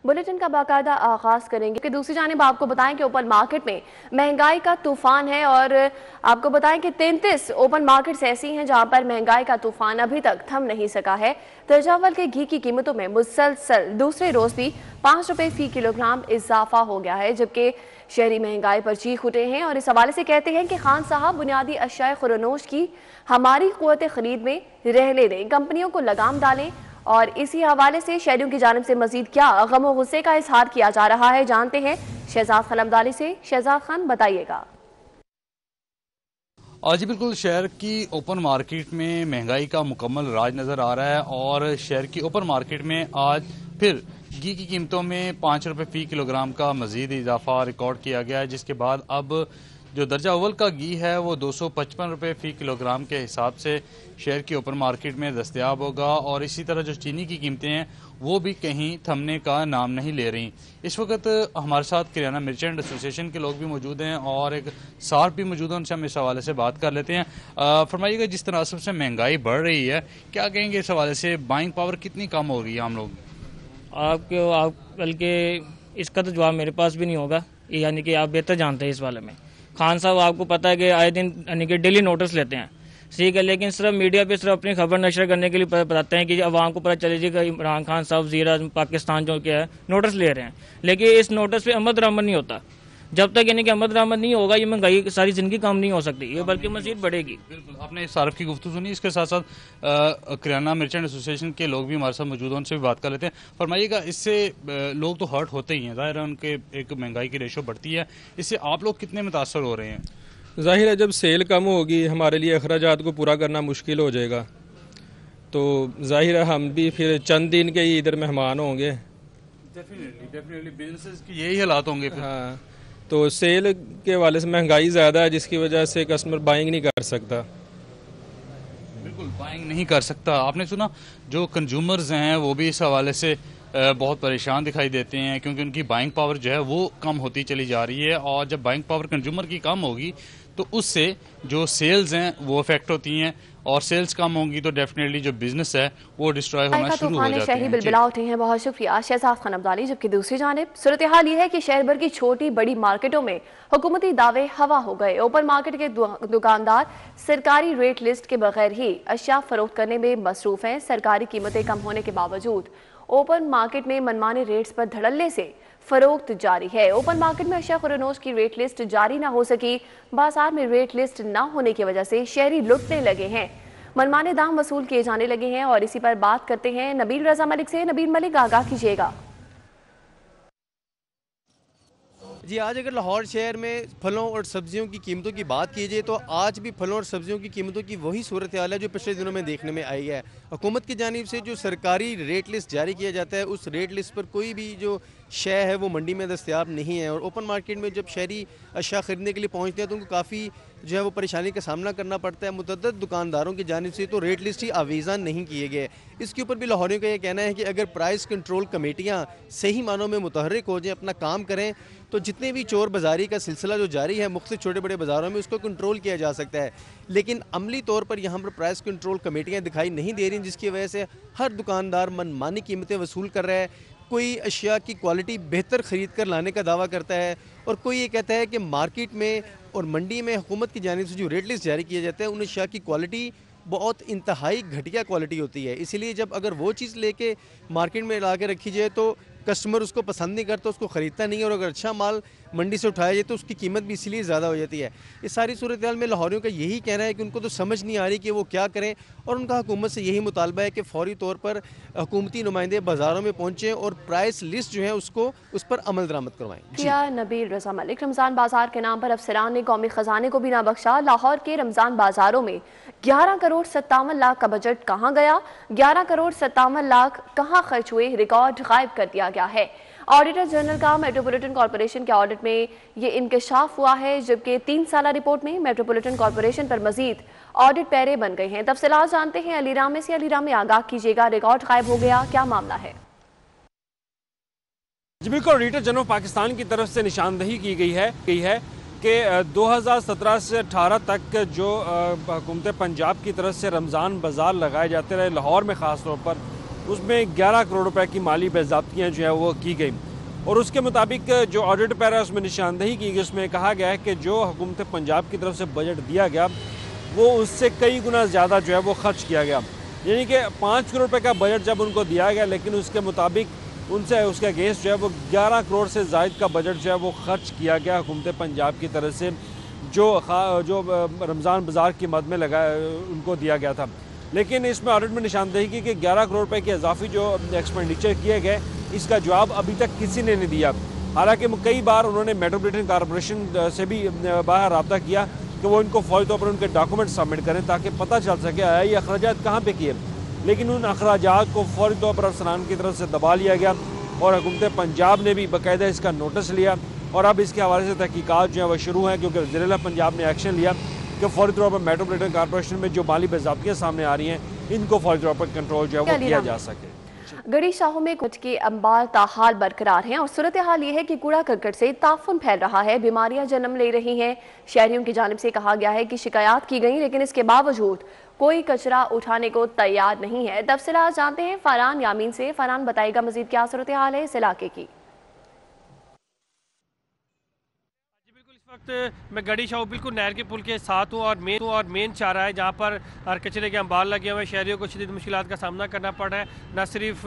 Bulletin का बाकायदा आगाज करेंगे कि दूसरी जानिब आपको बताएं कि ओपन मार्केट में महंगाई का तूफान है और आपको बताएं कि 33 ओपन मार्केट्स ऐसी हैं जहां पर महंगाई का तूफान अभी तक थम नहीं सका है। तजावल के घी की कीमतों में मुसलसल दूसरे रोज भी 5 रुपए फी किलोग्राम इजाफा हो गया है, जबकि शहरी महंगाई पर चीख उठे हैं और इस हवाले से कहते हैं कि खान साहब बुनियादी अशिया खुरनोश की हमारी कुव्वत खरीद में रहने दें, कंपनियों को लगाम डालें। और इसी हवाले से शहरियों की जानिब से मजीद क्या गम और गुस्से का इजहार किया जा रहा है, जानते हैं शहजाद खान अब्दाली से। शहजाद खान, बताइएगा। जी बिल्कुल, शहर की ओपन मार्केट में महंगाई का मुकम्मल राज नज़र आ रहा है और शहर की ओपन मार्केट में आज फिर घी की कीमतों में 5 रुपये फी किलोग्राम का मजीद इजाफा रिकॉर्ड किया गया है, जिसके बाद अब जो दर्जा अव्वल का घी है वो 255 रुपये फी किलोग्राम के हिसाब से शहर की ओपन मार्केट में दस्तयाब होगा। और इसी तरह जो चीनी की कीमतें हैं वो भी कहीं थमने का नाम नहीं ले रही। इस वक्त हमारे साथ किराना मर्चेंट एसोसिएशन के लोग भी मौजूद हैं और एक सार्फ भी मौजूद है, उनसे हम इस हवाले से बात कर लेते हैं। फरमाइएगा, जिस तरह से महंगाई बढ़ रही है, क्या कहेंगे इस हवाले से? बाइंग पावर कितनी कम हो गई है आम लोग? आप बल्कि इसका तो जवाब मेरे पास भी नहीं होगा, यानी कि आप बेहतर जानते हैं इस वाले में। खान साहब आपको पता है कि आए दिन यानी कि डेली नोटिस लेते हैं, ठीक है, लेकिन सिर्फ मीडिया पे सिर्फ अपनी खबर नशर करने के लिए बताते हैं कि आवाम को पता चले कि इमरान खान साहब वज़ीर-ए-आज़म पाकिस्तान जो क्या है नोटिस ले रहे हैं, लेकिन इस नोटिस पे अमल दरामद नहीं होता। जब तक यानी कि अमल दरामद नहीं होगा ये महंगाई सारी जिंदगी कम नहीं हो सकती, ये बल्कि मज़ीद बढ़ेगी। बिल्कुल, आपने सार्फ की गुफ्तगू सुनी। इसके साथ साथ किराना मर्चेंट एसोसिएशन के लोग भी हमारे साथ मौजूद हैं, उनसे भी बात कर लेते हैं। फरमाइएगा, इससे लोग तो हर्ट होते ही हैं, ज़ाहिर है उनके एक महंगाई की रेशो बढ़ती है, इससे आप लोग कितने मुतासर हो रहे हैं? ज़ाहिर है जब सेल कम होगी हमारे लिए अखराजात को पूरा करना मुश्किल हो जाएगा, तो ज़ाहिर है हम भी फिर चंद दिन के ही इधर मेहमान होंगे। डेफिनेटली बिजनेस की यही हालात होंगे फिर। हाँ, तो सेल के वाले से महंगाई ज़्यादा है जिसकी वजह से कस्टमर बाइंग नहीं कर सकता। बिल्कुल, बाइंग नहीं कर सकता। आपने सुना जो कंज्यूमर्स हैं वो भी इस हवाले से बहुत परेशान दिखाई देते हैं, क्योंकि उनकी बाइंग पावर जो है वो कम होती चली जा रही है और जब बाइंग पावर कंज्यूमर की कम होगी तो उससे जो सेल्स हैं वो अफेक्ट होती हैं और सेल्स कम होंगी तो डेफिनेटली जो बिजनेस है वो डिस्ट्रॉय होना शुरू हो जाते हैं। बिलबिला उठे हैं, बहुत शुक्रिया शहजाद खान अब्दाली। जबकि दूसरी जानिब सूरत हाल ये है कि शहर भर की छोटी बड़ी मार्केटों में हुकूमती दावे हवा हो गए। ओपन मार्केट के दुकानदार सरकारी रेट लिस्ट के बगैर ही अशिया फरोख्त करने में मसरूफ हैं। सरकारी कीमतें कम होने के बावजूद ओपन मार्केट में मनमाने रेट्स पर धड़ल्ले से फरोख्त जारी है। ओपन मार्केट में अशिया खुरनोश की रेट लिस्ट जारी ना हो सकी, बाजार में रेट लिस्ट ना होने की वजह से शहरी लुटने लगे हैं, मनमाने दाम वसूल किए जाने लगे हैं। और इसी पर बात करते हैं नबील रजा मलिक से। नबील मलिक, आगाह कीजिएगा। जी, आज अगर लाहौर शहर में फलों और सब्जियों की कीमतों की बात की जाए तो आज भी फलों और सब्जियों की कीमतों की वही सूरत हाल है जो पिछले दिनों में देखने में आई है। हुकूमत की जानिब से जो सरकारी रेट लिस्ट जारी किया जाता है उस रेट लिस्ट पर कोई भी जो शय है वो मंडी में दस्तयाब नहीं है। और ओपन मार्केट में जब शहरी अशिया ख़रीदने के लिए पहुँचते हैं तो उनको काफ़ी जो है वो परेशानी का सामना करना पड़ता है। मुतअद्दिद दुकानदारों की जानिब से तो रेट लिस्ट ही आवेज़ा नहीं किए गए। इसके ऊपर भी लाहौरियों का ये कहना है कि अगर प्राइस कंट्रोल कमेटियाँ सही मानों में मुतहर्रिक हो जाएँ, अपना काम करें, तो जितने भी चोर बाज़ारी का सिलसिला जो जारी है मुख्तलिफ छोटे बड़े बाज़ारों में उसको कंट्रोल किया जा सकता है। लेकिन अमली तौर पर यहाँ पर प्राइस कंट्रोल कमेटियाँ दिखाई नहीं दे रही, जिसकी वजह से हर दुकानदार मनमानी कीमतें वसूल कर रहा है। कोई अशिया की क्वालिटी बेहतर ख़रीद कर लाने का दावा करता है और कोई ये कहता है कि मार्केट में और मंडी में हुकूमत की जानिब से जो रेट लिस्ट जारी किया जाता है उन अशिया की क्वालिटी बहुत इंतहाई घटिया क्वालिटी होती है। इसीलिए जब अगर वो चीज़ लेके मार्केट में ला के रखी जाए तो कस्टमर उसको पसंद नहीं करता, उसको ख़रीदता नहीं है, और अगर अच्छा माल मंडी से उठाया जाए तो उसकी कीमत भी इसीलिए ज़्यादा हो जाती है। इस सारी सूरत हाल में लाहौरियों का यही कहना है कि उनको तो समझ नहीं आ रही कि वो क्या करें, और उनका हुकूमत से यही मुतालबा है कि फौरी तौर पर हुकूमती नुमाइंदे बाज़ारों में पहुँचें और प्राइस लिस्ट जो है उसको उस पर अमल दरामद करवाएँ। नबील रजा मलिक। रमज़ान बाजार के नाम पर अफसरान ने कौमी ख़जाने को भी ना बख्शा। लाहौर के रमज़ान बाजारों में 11 करोड़ 57 लाख का बजट कहाँ गया? 11 करोड़ 57 लाख कहाँ खर्च हुए? रिकॉर्ड गायब कर दिया गया है। ऑडिटर जनरल का मेट्रोपॉलिटन कॉर्पोरेशन के ऑडिट में ये इंकशाफ हुआ है, जबकि 3 साला रिपोर्ट में मेट्रोपॉलिटन कॉर्पोरेशन पर मजीद ऑडिट पैरे बन गए हैं। तफसीलात जानते हैं अलीराम में से। अलीराम में, आगाह कीजिएगा, रिकॉर्ड गायब हो गया, क्या मामला है? जी बिल्कुल, ऑडिटर जनरल पाकिस्तान की तरफ से निशानदही की गई है कि 2017 से 18 तक जो हुकूमत पंजाब की तरफ से रमज़ान बाज़ार लगाए जाते रहे लाहौर में ख़ास तौर पर, उसमें 11 करोड़ रुपए की माली बाज़ाब्तियाँ जो है वो की गई। और उसके मुताबिक जो ऑडिट पैरा उसमें निशानदही की गई, उसमें कहा गया है कि जो हुकूमत पंजाब की तरफ से बजट दिया गया वो उससे कई गुना ज़्यादा जो है वो खर्च किया गया। यानी कि 5 करोड़ रुपए का बजट जब उनको दिया गया, लेकिन उसके मुताबिक उनसे उसके अगेंस्ट जो है वो 11 करोड़ से ज़ायद का बजट जो है वो खर्च किया गया हुकूमत पंजाब की तरफ से, जो रमज़ान बाज़ार की मद में उनको दिया गया था। लेकिन इसमें ऑडिट में निशानदेही की कि 11 करोड़ रुपए के इजाफी जो एक्सपेंडिचर किए गए, इसका जवाब अभी तक किसी ने नहीं दिया। हालांकि कई बार उन्होंने मेट्रोपॉलिटन कॉरपोरेशन से भी बाहर रब्ता किया कि वो इनको फौरी तौर पर उनके डॉक्यूमेंट सबमिट करें ताकि पता चल सके आया ये अखराजात कहाँ पे किए। लेकिन उन अखराजात को फौरी तौर पर अफसरान की तरफ से दबा लिया गया और हुकूमत पंजाब ने भी बाकायदा इसका नोटिस लिया और अब इसके हवाले से तहकीकात जो है वह शुरू हैं, क्योंकि वज़ीर पंजाब ने एक्शन लिया कि फौरी तौर पर मेट्रोपॉलिटन कॉरपोरेशन में जो माली बाज़ाब्तियाँ सामने आ रही हैं इनको फौरी तौर पर कंट्रोल जो है वो किया जा सके। गढ़ी शाहों में कुछ के अंबार ताहाल बरकरार हैं और सूरत हाल ये है कि कूड़ा करकट से ताफुन फैल रहा है, बीमारियां जन्म ले रही हैं। शहरियों की जानिब से कहा गया है कि शिकायत की गई, लेकिन इसके बावजूद कोई कचरा उठाने को तैयार नहीं है। तफसीलात जानते हैं फरहान यामीन से। फरहान, बताएगा मजीद क्या सूरत हाल है इस इलाके की? वक्त मैं गढ़ी शाह बिल्कुल नहर के पुल के साथ हूँ और मेन चारा है जहाँ पर कचरे के अंबार लगे हुए हैं। शहरियों को शदीद मुश्किलात का सामना करना पड़ रहा है। न सिर्फ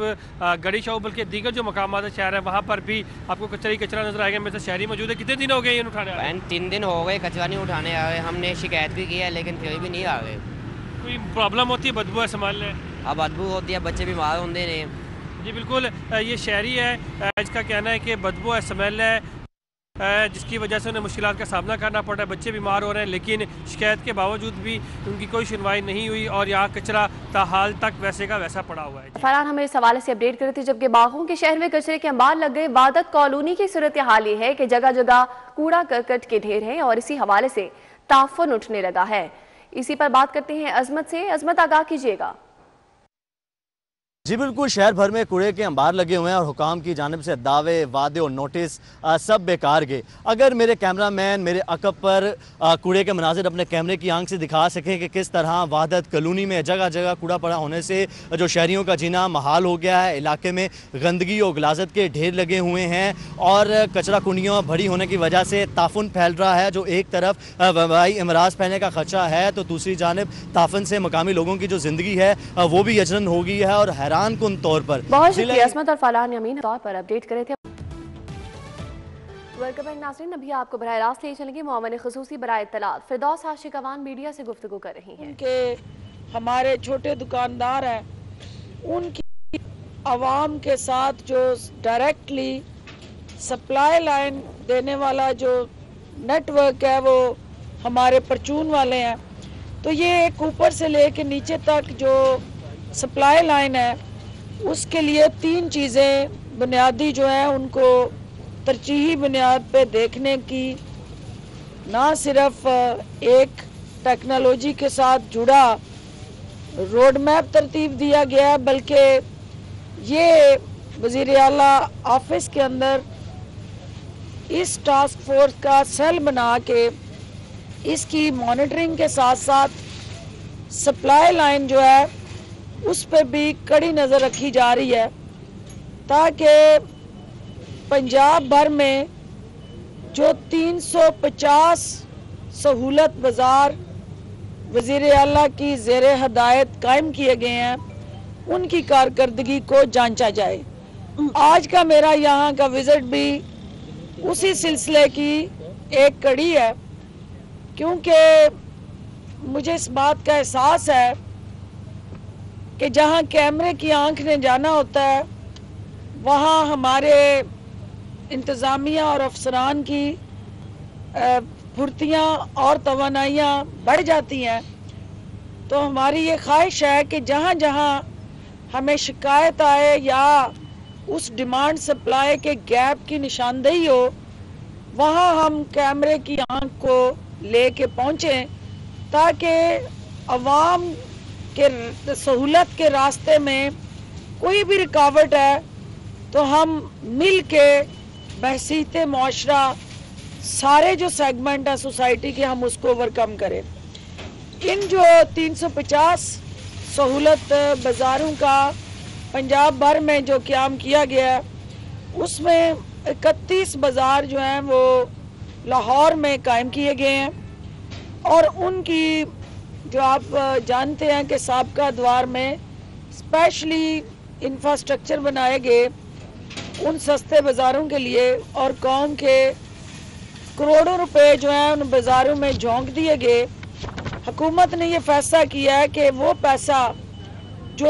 गढ़ी शाह बल्कि दीगर जो मकामात है शहर है वहाँ पर भी आपको कचरा नजर आएगा। मेरे से शहरी मौजूद है। कितने दिन हो गए उठाने आ रहे? 3 दिन हो गए कचरा नहीं उठाने आ रहे। हमने शिकायत भी की है लेकिन फिर भी नहीं आ रहे। कोई प्रॉब्लम होती है? बदबू है संभाल लें? अब बदबू होती है, बच्चे बीमार होते हैं। जी बिल्कुल, ये शहरी है, इसका कहना है कि बदबू है, स्मेल है, जिसकी वजह से उन्हें मुश्किलात का सामना करना पड़ रहा है। बच्चे बीमार हो रहे हैं, लेकिन शिकायत के बावजूद भी उनकी कोई सुनवाई नहीं हुई और यहाँ कचरा ताहाल तक वैसे का वैसा पड़ा हुआ है। फरहान हमें इस हवाले से अपडेट कर रहे थे। जबकि बागों के शहर में कचरे के अंबार लग गए। वादत कॉलोनी की सूरत हाल ये है कि जगह जगह कूड़ा करकट के ढेर हैं और इसी हवाले से ताफुन उठने लगा है। इसी पर बात करते हैं अजमत से। अजमत, आगाह कीजिएगा। जी बिल्कुल, शहर भर में कूड़े के अंबार लगे हुए हैं और हुकाम की जानिब से दावे, वादे और नोटिस सब बेकार गए। अगर मेरे कैमरामैन मेरे अकब पर कूड़े के मनाजिर अपने कैमरे की आंख से दिखा सकें कि किस तरह वादत कॉलोनी में जगह जगह कूड़ा पड़ा होने से जो शहरियों का जीना महाल हो गया है। इलाके में गंदगी और गलाजत के ढेर लगे हुए हैं और कचरा कुंडियों भरी होने की वजह से ताफुन फैल रहा है। जो एक तरफ वबाई अमराज फैलने का खदशा है तो दूसरी जानिब ताफुन से मकामी लोगों की जो जिंदगी है वो भी यजरन हो गई है और कुन तौर पर। बहुत शुक्रिया अजमत और फरहान यामीन तौर पर अपडेट करे थे। वेलकम नाज़रीन, अभी आपको बराह रास्त ले चलेंगे मुआवन ख़ुसूसी बराए इत्तलात फिरदौस आशिक अवान मीडिया से गुफ्तगू कर रही हैं। उनके हमारे छोटे दुकानदार हैं, उनकी आवाम के साथ जो डायरेक्टली सप्लाई लाइन देने वाला जो नेटवर्क है वो हमारे परचून वाले हैं। तो ये एक ऊपर से लेके नीचे तक जो सप्लाई लाइन है उसके लिए 3 चीज़ें बुनियादी जो है उनको तरजीही बुनियाद पे देखने की, ना सिर्फ एक टेक्नोलॉजी के साथ जुड़ा रोड मैप तरतीब दिया गया है बल्कि ये वज़ीर आला ऑफिस के अंदर इस टास्क फोर्स का सेल बना के इसकी मॉनिटरिंग के साथ साथ सप्लाई लाइन जो है उस पर भी कड़ी नज़र रखी जा रही है ताकि पंजाब भर में जो 350 सहूलत बाज़ार वज़ीर आला की ज़ेरे हदायत कायम किए गए हैं उनकी कारकर्दगी को जांचा जाए। आज का मेरा यहाँ का विज़िट भी उसी सिलसिले की एक कड़ी है, क्योंकि मुझे इस बात का एहसास है कि जहाँ कैमरे की आंख ने जाना होता है वहाँ हमारे इंतज़ामिया और अफसरान की फुर्तियाँ और तवानाइयाँ बढ़ जाती हैं। तो हमारी ये ख्वाहिश है कि जहाँ जहाँ हमें शिकायत आए या उस डिमांड सप्लाई के गैप की निशानदेही हो वहाँ हम कैमरे की आंख को लेके पहुँचें ताकि अवाम के सहूलत के रास्ते में कोई भी रुकावट है तो हम मिल के बहसीत मुआशरा सारे जो सेगमेंट है सोसाइटी के हम उसको ओवरकम करें। इन जो 350 सहूलत बाज़ारों का पंजाब भर में जो क़याम किया गया है उसमें 31 बाज़ार जो हैं वो लाहौर में कायम किए गए हैं और उनकी जो आप जानते हैं कि साबका द्वार में स्पेशली इंफ्रास्ट्रक्चर बनाए गए उन सस्ते बाज़ारों के लिए और कौम के करोड़ों रुपए जो हैं उन बाज़ारों में झोंक दिए गए। हुकूमत ने ये फैसला किया है कि वो पैसा जो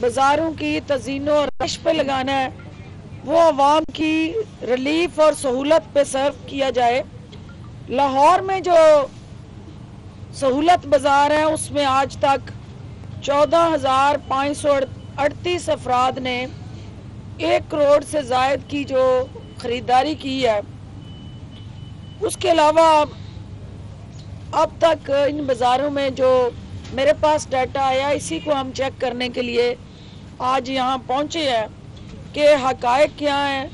बाज़ारों की तज़ीन और रश पे लगाना है वो आवाम की रिलीफ और सहूलत पे सर्व किया जाए। लाहौर में जो सहूलत बाज़ार है उसमें आज तक 14,538 अफराद ने 1 करोड़ से ज़ायद की जो ख़रीदारी की है। उसके अलावा अब तक इन बाज़ारों में जो मेरे पास डाटा आया इसी को हम चेक करने के लिए आज यहाँ पहुँचे हैं कि हक़ाइक़ क्या हैं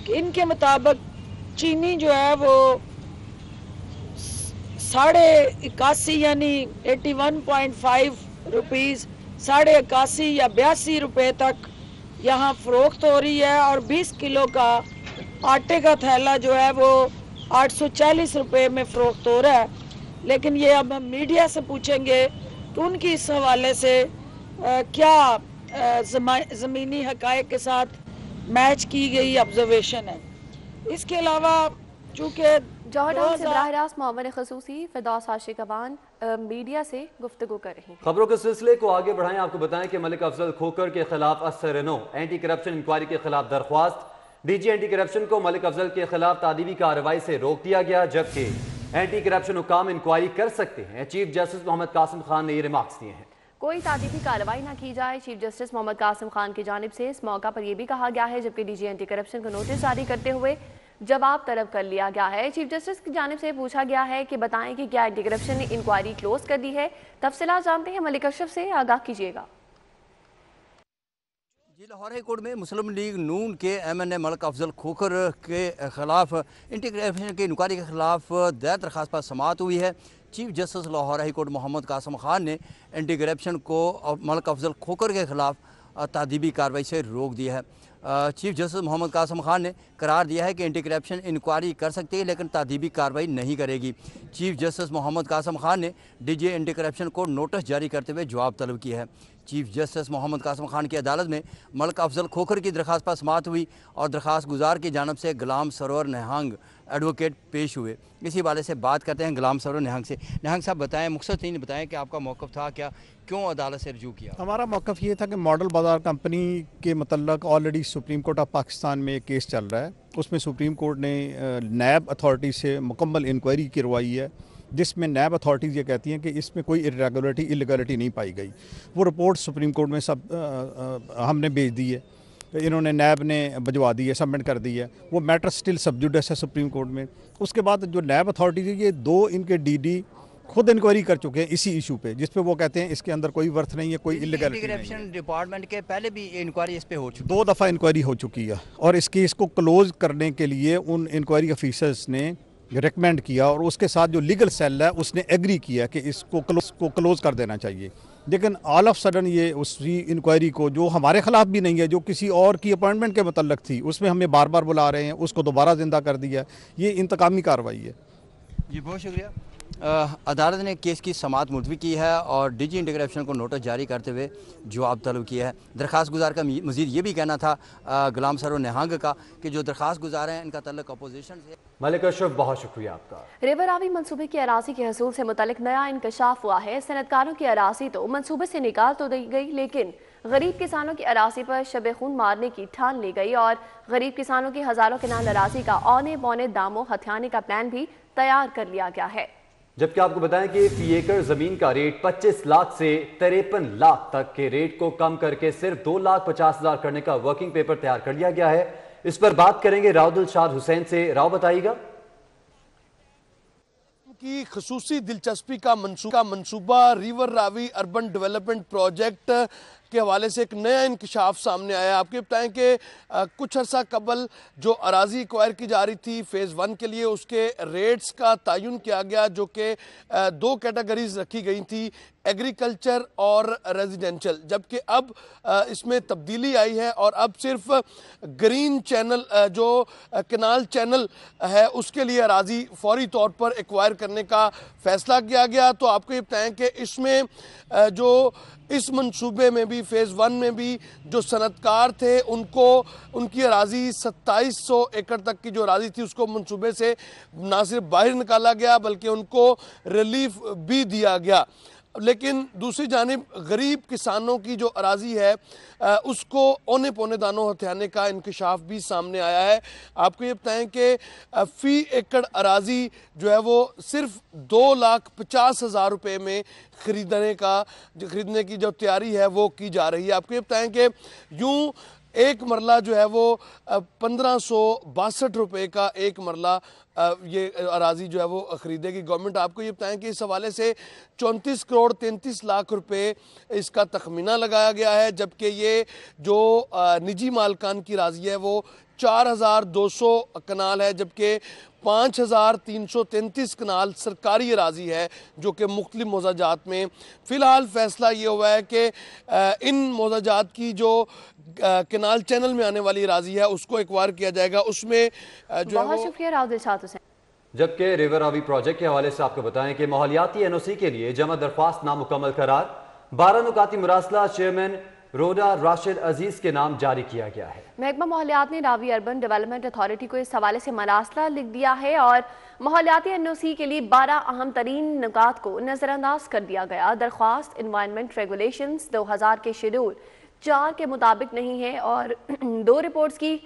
कि इनके मुताबिक चीनी जो है वो 81.5 यानी 81.5 रुपीज़ 81.5 या 82 रुपये तक यहाँ फ़रोख्त हो रही है और 20 किलो का आटे का थैला जो है वो 840 रुपये में फ़रोख्त हो रहा है। लेकिन ये अब हम मीडिया से पूछेंगे कि उनकी इस हवाले से क्या ज़मीनी हक़ाइक़ के साथ मैच की गई ऑब्जर्वेशन है। इसके अलावा चूँकि जौहर से बराह रास्त मोहम्मद खसूसी फिरदौस आशिक अवान मीडिया से गुफ्तगू कर रही हैं। खबरों के सिलसिले को आगे बढ़ाएं। आपको बताएं कि मलिक अफजल खोकर के खिलाफ असरनो एंटी करप्शन इंक्वायरी के खिलाफ दरख्वास्त। डीजी एंटी करप्शन को मलिक अफजल के खिलाफ तादीबी कार्रवाई से रोक दिया गया, जबकि एंटी करप्शन हुकाम इंक्वायरी कर सकते हैं। चीफ जस्टिस मोहम्मद कासिम खान ने ये रिमार्क्स दिए हैं। कोई तादीबी कार्रवाई ना की जाए, चीफ जस्टिस मोहम्मद कासिम खान की जानिब से इस मौका पर यह भी कहा गया है, जबकि डीजी एंटी करप्शन को नोटिस जारी करते हुए जवाब तलब कर लिया गया है। चीफ जस्टिस की जानिब से पूछा गया है कि बताएं कि क्या एंटी करप्शन ने इंक्वायरी क्लोज कर दी है। तफसीलात जानते हैं मलिक अशरफ से, आगाह कीजिएगा। जी, लाहौर हाई कोर्ट में मुस्लिम लीग नून के MNA मलिक अफजल खोकर के खिलाफ एंटी करप्शन की इंक्वायरी के खिलाफ दायर दरख्वास्त पर समाअत हुई है। Chief justice Lahore high court Mohammad Qasim Khan ने एंटी करप्शन को मलिक अफजल खोकर के खिलाफ तादीबी कार्रवाई से रोक दिया है। चीफ जस्टिस मोहम्मद कासिम खान ने करार दिया है कि एंटी करप्शन इंक्वायरी कर सकती है लेकिन तादीबी कार्रवाई नहीं करेगी। चीफ जस्टिस मोहम्मद कासिम खान ने डीजी एंटी करप्शन को नोटिस जारी करते हुए जवाब तलब किया है। चीफ जस्टिस मोहम्मद कासिम खान की अदालत में मलिक अफजल खोकर की दरख्वास्त पर समाअत हुई और दरख्वास्त गुजार की जानब से गुलाम सरोवर निहंग एडवोकेट पेश हुए। इसी वाले से बात करते हैं गुलाम सरोवर निहंग से। निहंग साहब बताएं, मुख्तसरीन बताएं कि आपका मौक़िफ़ था क्या, क्यों अदालत से रजू किया? हमारा मौक़िफ़ ये था कि मॉडल बाज़ार कंपनी के मतलब already supreme court of Pakistan में एक केस चल रहा है। उसमें सुप्रीम कोर्ट ने नैब अथॉरिटी से मुकम्मल इंक्वायरी करवाई है, जिसमें नैब अथॉरिटीज़ ये कहती हैं कि इसमें कोई इरेगुलरिटी इलीगलिटी नहीं पाई गई। वो रिपोर्ट सुप्रीम कोर्ट में सब हमने भेज दी है, इन्होंने नैब ने भिजवा दी है, सबमिट कर दी है। वो मैटर स्टिल सब जुडिस है सुप्रीम कोर्ट में। उसके बाद जो नैब अथॉरिटीज़ है, ये 2 इनके DD खुद इंक्वायरी कर चुके हैं इसी इशू पे, जिस पे वो कहते हैं इसके अंदर कोई वर्थ नहीं है, कोई इलीगलिटी नहीं है। डिपार्टमेंट के पहले भी इंक्वायरी इस पे हो चुकी, 2 दफ़ा इंक्वायरी हो चुकी है और इस केस को क्लोज करने के लिए उन इंक्वायरी ऑफिसर्स ने रिकमेंड किया और उसके साथ जो लीगल सेल है उसने एग्री किया कि इसको क्लोज कर देना चाहिए। लेकिन ऑल ऑफ सडन ये उसी इंक्वायरी को, जो हमारे ख़िलाफ़ भी नहीं है, जो किसी और की अपॉइंटमेंट के मतलब थी, उसमें हमें बार बार बुला रहे हैं, उसको दोबारा ज़िंदा कर दिया। ये इंतकामी कार्रवाई है। जी, बहुत शुक्रिया। अदालत ने केस की समाअत मुलतवी की है और डीजी एंटी करप्शन को नोटिस जारी करते हुए जवाब तलब किया है। दरख्वास्त गुजार का मज़ीद ये भी कहना था गुलाम सरोवर निहंग का कि जो दरख्वास्त गुजार हैं इनका तल्लुक अपोजिशन से। मलिक अशरफ, बहुत शुक्रिया आपका। रिवर रावी मनसूबे की अराजी के हसूल से मुतल्लिक नया इंकशाफ हुआ है। सनतकारों की अराजी तो मनसूबे से निकाल तो दी गई, लेकिन गरीब किसानों की अराजी पर शब खून मारने की ठान ली गई और गरीब किसानों की हज़ारों किनाल अराजी का औने पौने दामों हथियाने का प्लान भी तैयार कर लिया गया है। जबकि आपको बताएं कि फी एकड़ जमीन का रेट 25 लाख से 53 लाख तक के रेट को कम करके सिर्फ 2,50,000 करने का वर्किंग पेपर तैयार कर लिया गया है। इस पर बात करेंगे राव दिलशाद हुसैन से। राव, बताइएगा। की खसूसी दिलचस्पी का मंसूबा river Ravi urban development project के हवाले से एक नया इंकशाफ सामने आया। आपके बताएं कि कुछ अर्सा कबल जो अराजी एक्वायर की जा रही थी फ़ेज़ 1 के लिए, उसके रेट्स का तयन किया गया, जो कि 2 कैटेगरीज रखी गई थी। एग्रीकल्चर और रेजिडेंशियल, जबकि अब इसमें तब्दीली आई है और अब सिर्फ ग्रीन चैनल जो कैनाल चैनल है उसके लिए अराजी फौरी तौर पर एक्वायर करने का फैसला किया गया। तो आपको ये बताएं कि इसमें जो इस मंसूबे में भी फ़ेज़ 1 में भी जो सनतकार थे उनको उनकी अराजी 2700 एकड़ तक की जो अराजी थी उसको मंसूबे से ना सिर्फ बाहर निकाला गया बल्कि उनको रिलीफ भी दिया गया। लेकिन दूसरी जानिब गरीब किसानों की जो अराजी है उसको औने पौने दानों हथियाने का इंकशाफ भी सामने आया है। आपको ये बताएं कि फ़ी एकड़ अराजी जो है वो सिर्फ 2,50,000 रुपये में खरीदने की जो तैयारी है वो की जा रही है। आपको ये बताएं कि यूँ एक मरला जो है वो 1562 रुपये का एक मरला ये अराजी जो है वो ख़रीदेगी गवर्नमेंट। आपको ये बताएं कि इस हवाले से 34 करोड़ 33 लाख रुपए इसका तखमीना लगाया गया है, जबकि ये जो निजी मालकान की अराजी है वो 4200 कनाल है, जबकि 5333 कनाल सरकारी अराजी है जो कि मुख्तलिफ मोज़ाजात में। फ़िलहाल फ़ैसला ये हुआ है कि इन मोज़ाजात की जो कैनाल चैनल में आने वाली अराजी है उसको एक्वायर किया जाएगा। उसमें जो बहुत शुक्रिया राव दिलशाद हुसैन। जबकि रिवर रावी प्रोजेक्ट के हवाले से आपको बताएं कि माहौलियाती एनओसी के लिए जमा दरख्वास्त नामुकम्मल करार 12 नुकाती मुरासला चेयरमैन रोडा राशिद अजीज के नाम जारी किया गया है। महकमा माहौलियात ने रावी अर्बन डेवलपमेंट अथॉरिटी को इस हवाले से मरासला लिख दिया है और माहौलियाती एनओसी के लिए 12 अहम तरीन नुकात को नज़रअंदाज कर दिया गया। दरख्वास्त इन्वायरमेंट रेगुलेशंस 2000 के शेड्यूल 4 के मुताबिक नहीं है और 2 रिपोर्ट्स की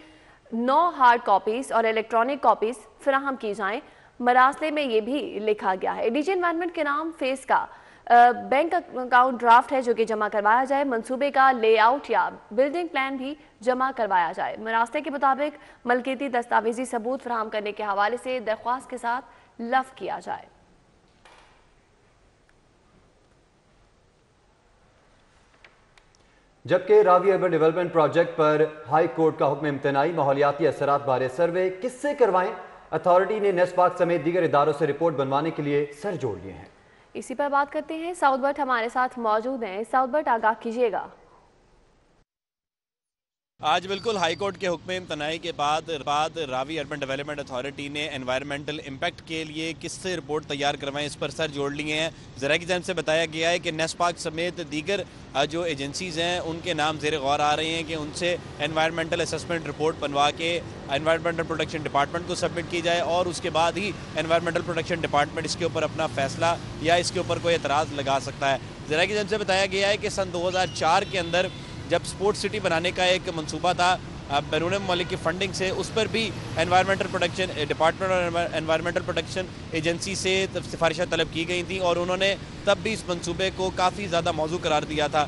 9 हार्ड कॉपीज़ और इलेक्ट्रॉनिक कॉपीज़ फराहम की जाएँ। मरासले में ये भी लिखा गया है डीजी इन्वायरमेंट के नाम फेस का बैंक अकाउंट ड्राफ्ट है जो कि जमा करवाया जाए। मंसूबे का लेआउट या बिल्डिंग प्लान भी जमा करवाया जाए। मरासले के मुताबिक मलकियती दस्तावेजी सबूत फराहम करने के हवाले से दरख्वास्त के साथ लफ किया जाए। जबकि रावी अर्बन डेवलपमेंट प्रोजेक्ट पर हाई कोर्ट का हुक्म इम्तनाई, माहौलियाती असरात बारे सर्वे किससे करवाएं? अथॉरिटी ने नेस्पाक समेत दीगर इदारों से रिपोर्ट बनवाने के लिए सर जोड़ लिए हैं। इसी पर बात करते हैं। साउथ बट हमारे साथ मौजूद हैं। साउथ बट आगाह कीजिएगा। आज बिल्कुल हाई कोर्ट के हुक्म इम्तनाई के बाद रावी अर्बन डेवलपमेंट अथॉरिटी ने एनवायरमेंटल इम्पैक्ट के लिए किससे रिपोर्ट तैयार करवाएं इस पर सर जोड़ लिए हैं। ज़रा की जानिब से बताया गया है कि नेस्पाक समेत दीगर जो एजेंसीज़ हैं उनके नाम ज़ेर गौर आ रहे हैं कि उनसे एनवायरमेंटल असेसमेंट रिपोर्ट बनवा के एनवायरमेंटल प्रोटेक्शन डिपार्टमेंट को सबमिट की जाए और उसके बाद ही एनवायरमेंटल प्रोटेक्शन डिपार्टमेंट इसके ऊपर अपना फैसला या इसके ऊपर कोई एतराज़ लगा सकता है। ज़रा की जानिब से बताया गया है कि सन 2004 के अंदर जब स्पोर्ट्स सिटी बनाने का एक मंसूबा था बैरून मुल्क की फंडिंग से, उस पर भी एनवायरमेंटल प्रोटेक्शन डिपार्टमेंट और एनवायरमेंटल प्रोटेक्शन एजेंसी से सिफारिशें तलब की गई थी और उन्होंने तब भी इस मंसूबे को काफ़ी ज़्यादा मौजू करार दिया था।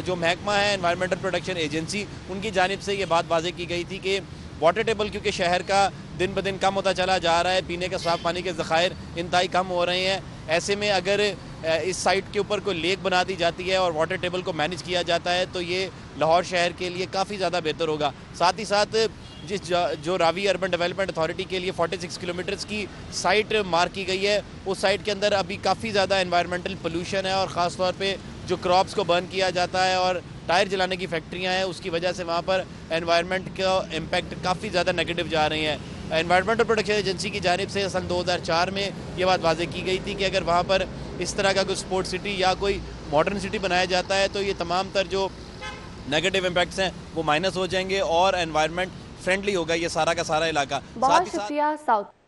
जो महकमा है एनवायरमेंटल प्रोटेक्शन एजेंसी, उनकी जानिब से ये बात वाज़ेह की गई थी कि वाटर टेबल क्योंकि शहर का दिन ब दिन कम होता चला जा रहा है, पीने के साफ पानी के ज़खायर इंतहाई कम हो रहे हैं, ऐसे में अगर इस साइट के ऊपर कोई लेक बना दी जाती है और वाटर टेबल को मैनेज किया जाता है तो ये लाहौर शहर के लिए काफ़ी ज़्यादा बेहतर होगा। साथ ही साथ जो रावी अर्बन डेवलपमेंट अथॉरिटी के लिए 46 किलोमीटर्स की साइट मार्क की गई है, उस साइट के अंदर अभी काफ़ी ज़्यादा एनवायरमेंटल पोल्यूशन है और ख़ास तौर पे जो क्रॉप्स को बर्न किया जाता है और टायर जलाने की फैक्ट्रियाँ हैं, उसकी वजह से वहाँ पर एनवायरनमेंट का इम्पैक्ट काफ़ी ज़्यादा नेगेटिव जा रही हैं। एनवायरमेंटल प्रोटेक्शन एजेंसी की जानिब से सन 2004 में ये बात वाज़ेह की गई थी कि अगर वहाँ पर इस तरह का कोई स्पोर्ट्स सिटी या कोई मॉडर्न सिटी बनाया जाता है तो ये तमाम तर जो नेगेटिव इम्पैक्ट्स हैं वो माइनस हो जाएंगे और एनवायरनमेंट फ्रेंडली होगा ये सारा का सारा इलाका। बहुत शुक्रिया साउथ।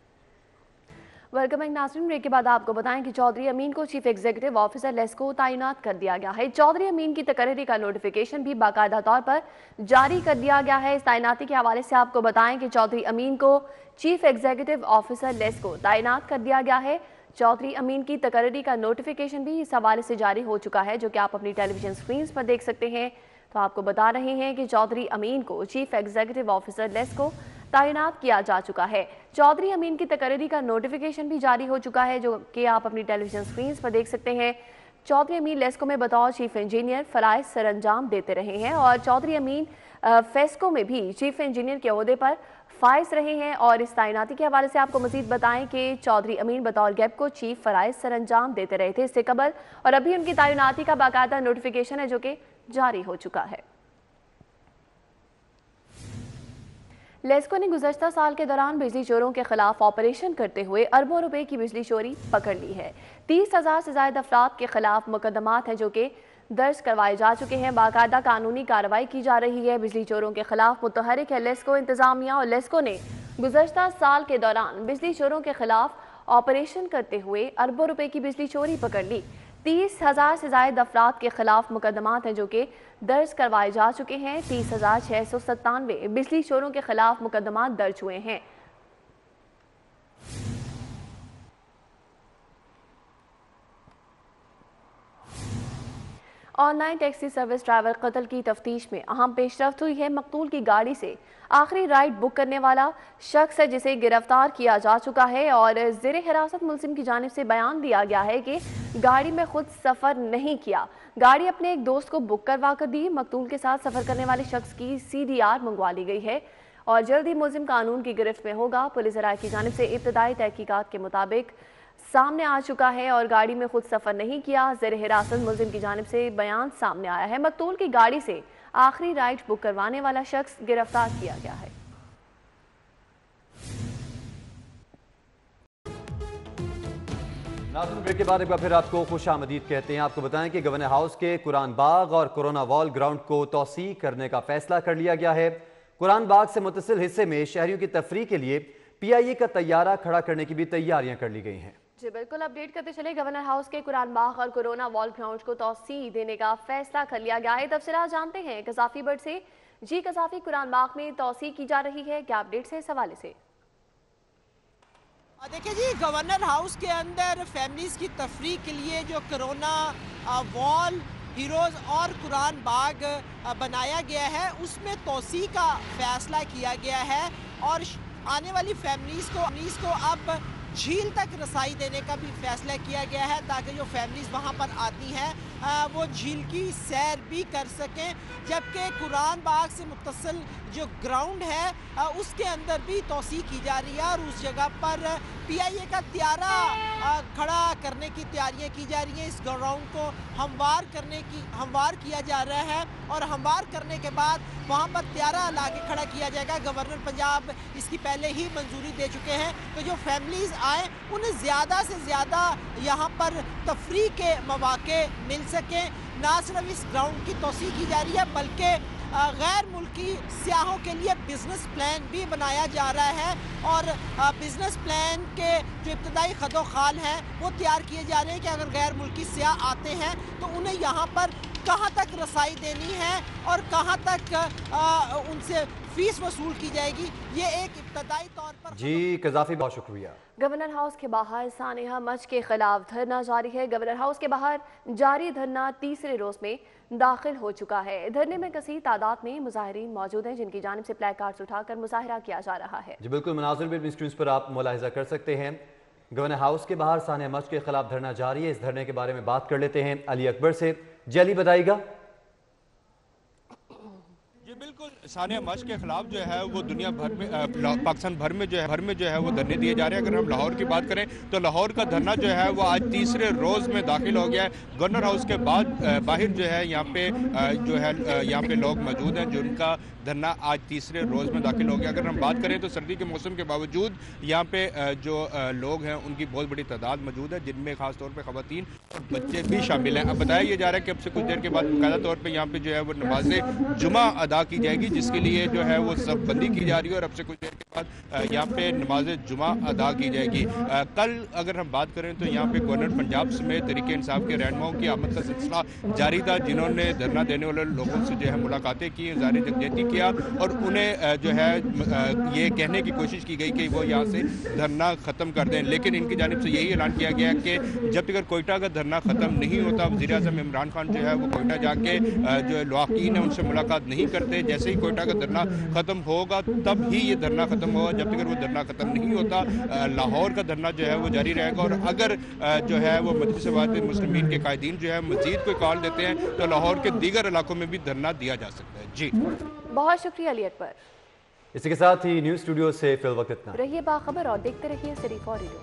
वेलकम बैक नाज़रीन। ब्रेक के बाद आपको बताएं कि चौधरी अमीन को चीफ एग्जीक्यूटिव ऑफिसर लेस्को तैनात कर दिया गया है। चौधरी अमीन की तकरीरी का नोटिफिकेशन भी बाकायदा तौर पर जारी कर दिया गया है। इस तैनाती के हवाले से आपको बताएं कि चौधरी अमीन को चीफ एग्जीक्यूटिव ऑफिसर लेस्को तैनात कर दिया गया है। चौधरी अमीन की तकरीरी का नोटिफिकेशन भी इस हवाले से जारी हो चुका है जो कि आप अपनी टेलीविजन स्क्रीन पर देख सकते हैं। तो आपको बता रहे हैं कि चौधरी अमीन को चीफ एग्जीक्यूटिव ऑफिसर लेस्को तैनात किया जा चुका है। चौधरी अमीन की तकरीरी का नोटिफिकेशन भी जारी हो चुका है जो कि आप अपनी टेलीविजन स्क्रीन पर देख सकते हैं। चौधरी अमीन लेस्को में बतौर चीफ इंजीनियर फराइज सरअंजाम देते रहे हैं और चौधरी अमीन फेस्को में भी चीफ इंजीनियर के ओहदे पर फाइज रहे हैं। और इस तैनाती के हवाले से आपको मजीद बताएं कि चौधरी अमीन बतौर गैप को चीफ फराइज सर अंजाम देते रहे थे इससे कबल, और अभी उनकी तैनाती का बाकायदा नोटिफिकेशन है जो कि जारी हो चुका है। लेस्को ने गुज़श्ता साल के दौरान बिजली चोरों के खिलाफ ऑपरेशन करते हुए अरबों रुपए की बिजली चोरी पकड़ ली है। 30,000 से ज्यादा अफराद के खिलाफ मुकदमात हैं जो कि दर्ज करवाए जा चुके हैं। बाकायदा कानूनी कार्रवाई की जा रही है। बिजली चोरों के खिलाफ मुतहरिक है लेस्को इंतजामिया, और लेस्को ने गुज़श्ता साल के दौरान बिजली चोरों के खिलाफ ऑपरेशन करते हुए अरबों रुपए की बिजली चोरी पकड़ ली। 30,000 से ज्यादा अफराद के खिलाफ मुकदमात हैं जो कि दर्ज करवाए जा चुके हैं। 30,697 बिजली चोरों के खिलाफ मुकदमात दर्ज हुए हैं। ऑनलाइन टैक्सी सर्विस ड्राइवर कत्ल की तफ्तीश में अहम पेशरफ्त हुई है। मकतूल की गाड़ी से आखिरी राइड बुक करने वाला शख्स है जिसे गिरफ्तार किया जा चुका है, और ज़ेर हिरासत मुलजिम की जानिब से बयान दिया गया है कि गाड़ी में खुद सफ़र नहीं किया, गाड़ी अपने एक दोस्त को बुक करवा कर दी। मकतूल के साथ सफ़र करने वाले शख्स की CDR मंगवा ली गई है और जल्द ही मुलजिम कानून की गिरफ्त में होगा। पुलिस राय की जानिब से इब्तदाई तहकीकात के मुताबिक सामने आ चुका है और गाड़ी में खुद सफ़र नहीं किया। ज़ेर हिरासत मुलजिम की जानिब से बयान सामने आया है। मकतूल की गाड़ी से आखिरी राइड बुक करवाने वाला शख्स गिरफ्तार किया गया है। नाज़रीन, ब्रेक के बाद एक बार फिर आपको खुश आमदीद कहते हैं। आपको बताएं कि गवर्नर हाउस के कुरान बाग और कोरोना वॉल ग्राउंड को तोसी करने का फैसला कर लिया गया है। कुरान बाग से मुतसिल हिस्से में शहरियों की तफरीह के लिए PIA का तैयारा खड़ा करने की भी तैयारियां कर ली गई हैं। जी बिल्कुल, अपडेट करते चले। गवर्नर हाउस के कुरान बाग और कोरोना वॉल ग्राउंड को तोसी देने का फैसला कर लिया गया है। तफसीलात जानते हैं कज़ाफी बर्ड से। जी कज़ाफी, कुरान बाग में तोसी की जा रही है, क्या अपडेट्स है इस हवाले से? देखिए जी, गवर्नर हाउस के अंदर फैमिलीज़ की तफरीह के लिए जो कोरोना वॉल, हीरोज़ और कुरान बाग बनाया गया है उसमें तोसी का फैसला किया गया है, और आने वाली फैमिलीज़ को अब झील तक रसाई देने का भी फैसला किया गया है ताकि जो फैमिलीज़ वहाँ पर आती हैं वो झील की सैर भी कर सकें। जबकि कुरान बाग से मुत्तसिल जो ग्राउंड है उसके अंदर भी तोसी की जा रही है और उस जगह पर PIA का त्यारा खड़ा करने की तैयारियां की जा रही हैं। इस ग्राउंड को हमवार किया जा रहा है और हमवार करने के बाद वहाँ पर त्यारा ला के खड़ा किया जाएगा। गवर्नर पंजाब इसकी पहले ही मंजूरी दे चुके हैं, तो जो फैमिलीज़ आए उन्हें ज़्यादा से ज़्यादा यहाँ पर तफरीह के मौके मिल सकें। ना सिर्फ इस ग्राउंड की तोसी की जा रही है बल्कि गैर मुल्की सियाहों के लिए बिज़नेस प्लान भी बनाया जा रहा है, और बिज़नेस प्लान के जो इब्तदाई खदोखाल हैं वो तैयार किए जा रहे हैं कि अगर गैर मुल्की सियाह आते हैं तो उन्हें यहाँ पर कहाँ तक रसाई देनी है और कहाँ तक उनसे फीस वसूल की जाएगी। ये एक इब्तदाई तौर पर। जी कज़ाफी, बहुत शुक्रिया। गवर्नर हाउस के बाहर सानिया मच के खिलाफ धरना जारी है। गवर्नर हाउस के बाहर जारी धरना तीसरे रोज में दाखिल हो चुका है। धरने में कसीर तादाद में मुजाहिरीन मौजूद हैं जिनकी जानिब से प्ले कार्ड्स उठाकर मुजाहिरा किया जा रहा है। जी बिल्कुल, मनाज़िर भी स्क्रीन पर आप मुलाहिजा कर सकते हैं। गवर्नर हाउस के बाहर सानिया मच के खिलाफ धरना जारी है। इस धरने के बारे में बात कर लेते हैं अली अकबर से। जी अली, बताइएगा। जी बिल्कुल, सानिया मच के खिलाफ जो है वो दुनिया भर में पाकिस्तान भर में जो है वो धरने दिए जा रहे हैं। अगर हम लाहौर की बात करें तो लाहौर का धरना जो है वो आज तीसरे रोज़ में दाखिल हो गया है। गवर्नर हाउस के बाद बाहर जो है यहाँ पे लोग मौजूद हैं जिनका धरना आज तीसरे रोज़ में दाखिल हो गया। अगर हम बात करें तो सर्दी के मौसम के बावजूद यहाँ पे जो लोग हैं उनकी बहुत बड़ी तादाद मौजूद है, जिनमें खास तौर पे ख़वातीन और बच्चे भी शामिल हैं। अब बताया ये जा रहा है कि अब से कुछ देर के बाद बाकायदा तौर पे यहाँ पे जो है वो नमाज जुमा अदा की जाएगी, जिसके लिए जो है वो सब बंदी की जा रही है और अब से कुछ देर के बाद यहाँ पे नमाज जुमा अदा की जाएगी। कल अगर हम बात करें तो यहाँ पे गवर्नर पंजाब समेत तहरीक इंसाफ के रहनुमाओं की आमद का सिलसिला जारी था, जिन्होंने धरना देने वाले लोगों से जो है मुलाकातें की, ज़ाहिर यकजहती किया और उन्हें जो है ये कहने की कोशिश की गई कि वो यहाँ से धरना ख़त्म कर दें। लेकिन इनकी जानिब से यही ऐलान किया गया कि जब तक कोयटा का धरना ख़त्म नहीं होता, वज़ीर आज़म इमरान खान जो है वो कोयटा जाके जो लवाकीन है उनसे मुलाकात नहीं करते। जैसे ही कोयटा का धरना ख़त्म होगा तब ही ये धरना ख़त्म ख़त्म हुआ। जब तक वो धरना ख़त्म नहीं होता, लाहौर का धरना जो है वो जारी रहेगा। और अगर जो है वो मजलिस वाहिद मुस्लिमीन के कायदीन जो है मजीद कोई कॉल देते हैं तो लाहौर के दीगर इलाकों में भी धरना दिया जा सकता है। जी बहुत शुक्रिया अली अकबर। इसी के साथ ही न्यूज़ स्टूडियो से फिल वक्त इतना। रहिए बाखबर और देखते रहिए शरीफ और रेडियो।